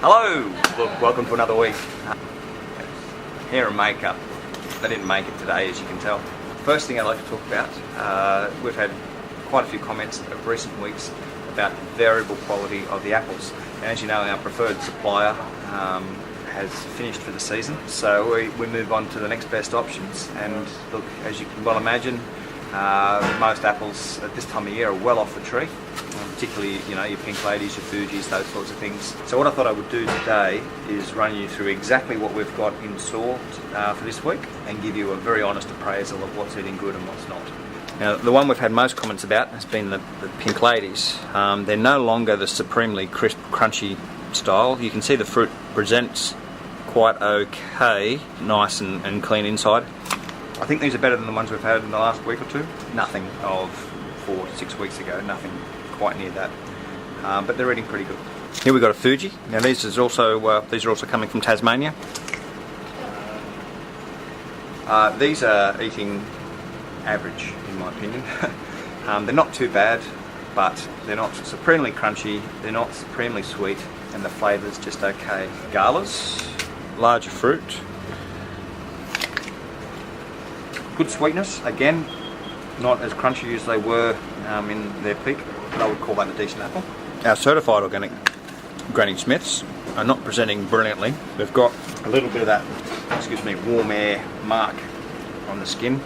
Hello! Look, welcome to another week. Hair and makeup. They didn't make it today, as you can tell. First thing I'd like to talk about, we've had quite a few comments of recent weeks about variable quality of the apples. And as you know, our preferred supplier has finished for the season, so we move on to the next best options. And look, as you can well imagine, most apples at this time of year are well off the tree, particularly your pink ladies, your Fujis, those sorts of things. So what I thought I would do today is run you through exactly what we've got in store for this week and give you a very honest appraisal of what's eating good and what's not. Now, the one we've had most comments about has been the pink ladies. They're no longer the supremely crisp, crunchy style. You can see the fruit presents quite okay, nice and clean inside. I think these are better than the ones we've had in the last week or two. Nothing of 4 to 6 weeks ago, nothing quite near that. But they're eating pretty good. Here we've got a Fuji. Now these are also coming from Tasmania. These are eating average, in my opinion. They're not too bad, but they're not supremely crunchy, they're not supremely sweet, and the flavour's just okay. Galas, larger fruit. Good sweetness, again, not as crunchy as they were in their peak, but I would call that a decent apple. Our certified organic Granny Smiths are not presenting brilliantly. They've got a little bit of that, warm air mark on the skin.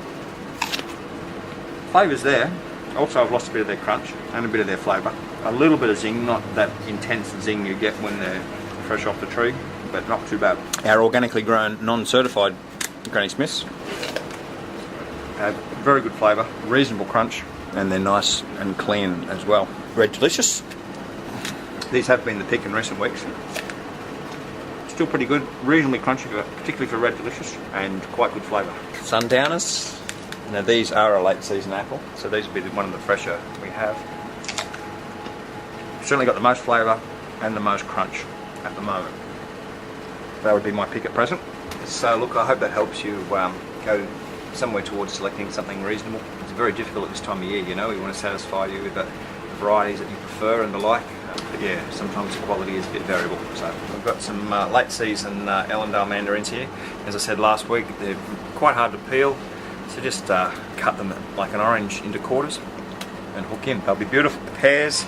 Flavour's there. Also, I've lost a bit of their crunch and a bit of their flavour. A little bit of zing, not that intense zing you get when they're fresh off the tree, but not too bad. Our organically grown, non-certified Granny Smiths have very good flavour, reasonable crunch, and they're nice and clean as well. Red Delicious. These have been the pick in recent weeks. Still pretty good, reasonably crunchy, particularly for Red Delicious, and quite good flavour. Sundowners. Now these are a late season apple, so these will be one of the fresher we have. Certainly got the most flavour and the most crunch at the moment. That would be my pick at present. So look, I hope that helps you go somewhere towards selecting something reasonable. It's very difficult at this time of year, we want to satisfy you with the varieties that you prefer and the like. But yeah, sometimes the quality is a bit variable. So we've got some late season Ellendale mandarins here. As I said last week, they're quite hard to peel. So just cut them like an orange into quarters and hook in. They'll be beautiful. Pears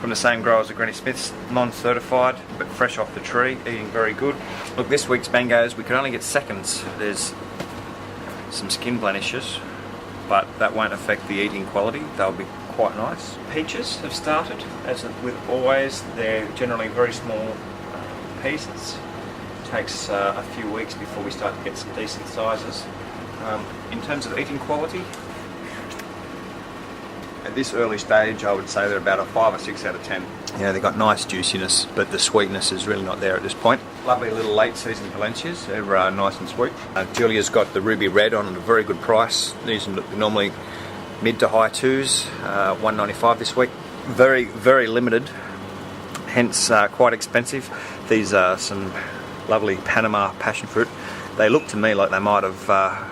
from the same grower as the Granny Smiths, non-certified, but fresh off the tree, eating very good. Look, this week's mangoes, we could only get seconds. There's some skin blemishes, but that won't affect the eating quality. They'll be quite nice. Peaches have started, as with always. They're generally very small pieces. It takes a few weeks before we start to get some decent sizes. In terms of eating quality, at this early stage I would say they're about a 5 or 6 out of 10. They've got nice juiciness, but the sweetness is really not there at this point. Lovely little late season Valencias, they're nice and sweet. Julia's got the ruby red on at a very good price. These are normally mid to high twos, $1.95 this week. Very, very limited, hence quite expensive. These are some lovely Panama passion fruit. They look to me like they might have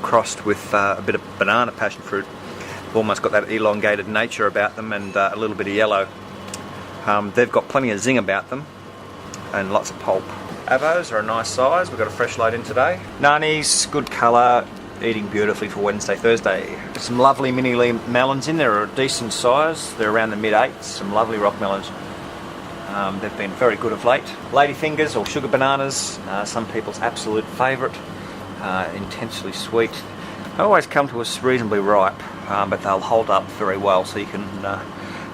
crossed with a bit of banana passion fruit. They've almost got that elongated nature about them and a little bit of yellow. They've got plenty of zing about them and lots of pulp. Avos are a nice size. We've got a fresh load in today. Nanis, good colour, eating beautifully for Wednesday, Thursday. Some lovely mini melons in there, are a decent size. They're around the mid-8s. Some lovely rock melons. They've been very good of late. Ladyfingers or sugar bananas, some people's absolute favourite. Intensely sweet. They always come to us reasonably ripe, but they'll hold up very well, so you can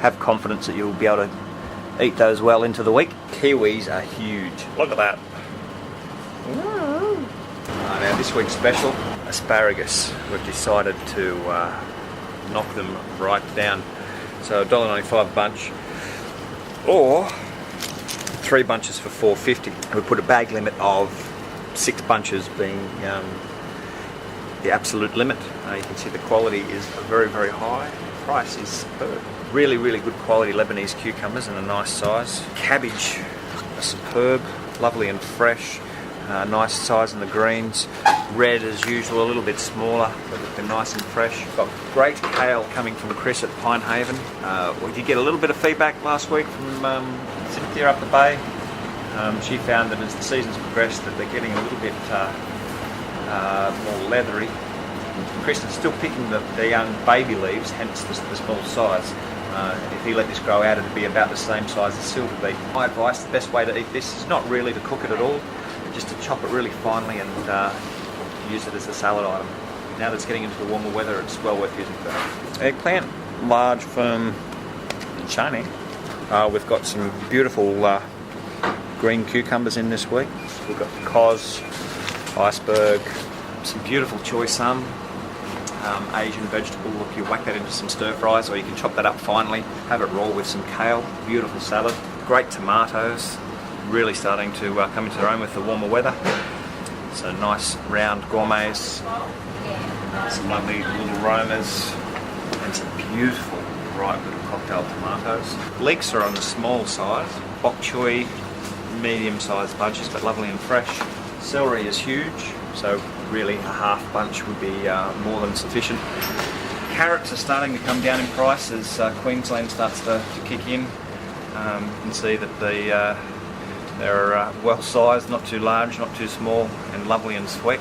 have confidence that you'll be able to eat those well into the week. Kiwis are huge. Look at that. Now this week's special, asparagus. We've decided to knock them right down. So $1.95 a bunch, or 3 bunches for $4.50. We put a bag limit of 6 bunches being the absolute limit. You can see the quality is very, very high. The price is superb. Really, really good quality Lebanese cucumbers in a nice size. Cabbage are superb, lovely and fresh. Nice size in the greens. Red as usual, a little bit smaller, but they're nice and fresh. Got great kale coming from Chris at Pinehaven. We did get a little bit of feedback last week from Cynthia up the bay. She found that as the seasons progressed that they're getting a little bit more leathery. Kristen's still picking the young baby leaves, hence the small size. If he let this grow out, it'd be about the same size as silver beet. My advice, the best way to eat this is not really to cook it at all, just to chop it really finely and use it as a salad item. Now that it's getting into the warmer weather, it's well worth using for that. Eggplant, large, firm, and shiny. We've got some beautiful green cucumbers in this week. We've got cos, iceberg, some beautiful choy sum, Asian vegetable. Look, you whack that into some stir fries, or you can chop that up finely, have it raw with some kale. Beautiful salad. Great tomatoes, really starting to come into their own with the warmer weather. So nice round gourmets, some lovely little Romas, and some beautiful ripe little cocktail tomatoes. Leeks are on the small size. Bok choy, medium-sized bunches, but lovely and fresh. Celery is huge, so really a half bunch would be more than sufficient. Carrots are starting to come down in price as Queensland starts to kick in. You can see that they're well sized, not too large, not too small, and lovely and sweet.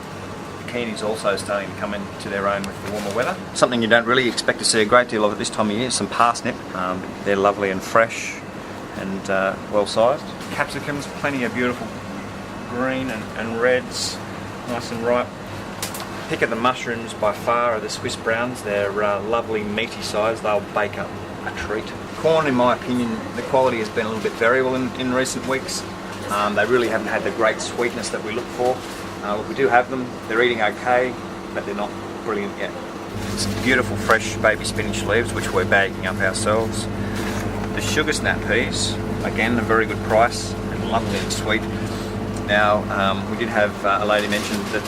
Zucchini's also starting to come into their own with the warmer weather. Something you don't really expect to see a great deal of at this time of year is some parsnip. They're lovely and fresh and well sized. Capsicums, plenty of beautiful green and reds, nice and ripe. Pick of the mushrooms by far are the Swiss browns. They're lovely meaty size, they'll bake up a treat. Corn, in my opinion, the quality has been a little bit variable in recent weeks. They really haven't had the great sweetness that we look for. We do have them, they're eating okay, but they're not brilliant yet. Some beautiful fresh baby spinach leaves, which we're bagging up ourselves. The sugar snap peas, again a very good price and lovely and sweet. Now, we did have a lady mention that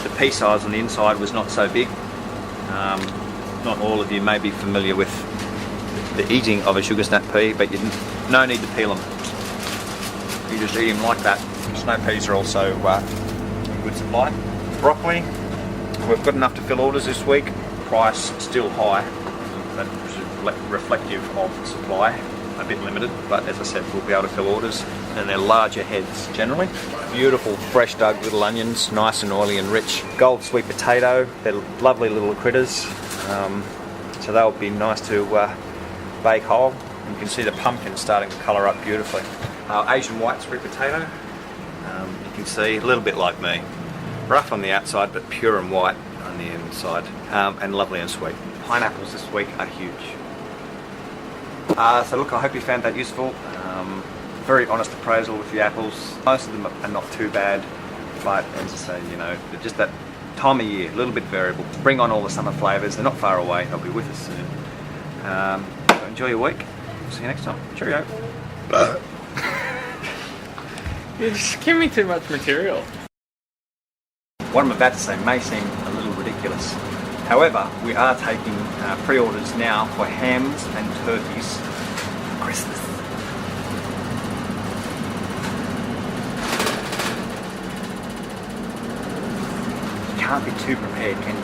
the pea size on the inside was not so big. Not all of you may be familiar with the eating of a sugar snap pea, but you no need to peel them. You just eat them like that. Snow peas are also good supply. Broccoli, we've got enough to fill orders this week. Price still high, but reflective of supply. A bit limited, but as I said, we'll be able to fill orders, and they're larger heads generally. Beautiful fresh dug little onions, nice and oily and rich. Gold sweet potato, they're lovely little critters, so they'll be nice to bake whole. You can see the pumpkin starting to colour up beautifully. Asian white sweet potato, you can see a little bit like me, rough on the outside but pure and white on the inside, and lovely and sweet. Pineapples this week are huge. So look, I hope you found that useful. Very honest appraisal with the apples. Most of them are not too bad, but as I say, you know, just that time of year, a little bit variable. Bring on all the summer flavours, they're not far away, they'll be with us soon. So enjoy your week, see you next time. Cheerio. You're just giving me too much material. What I'm about to say may seem a little ridiculous. However, we are taking pre-orders now for hams and turkeys for Christmas. You can't be too prepared, can you?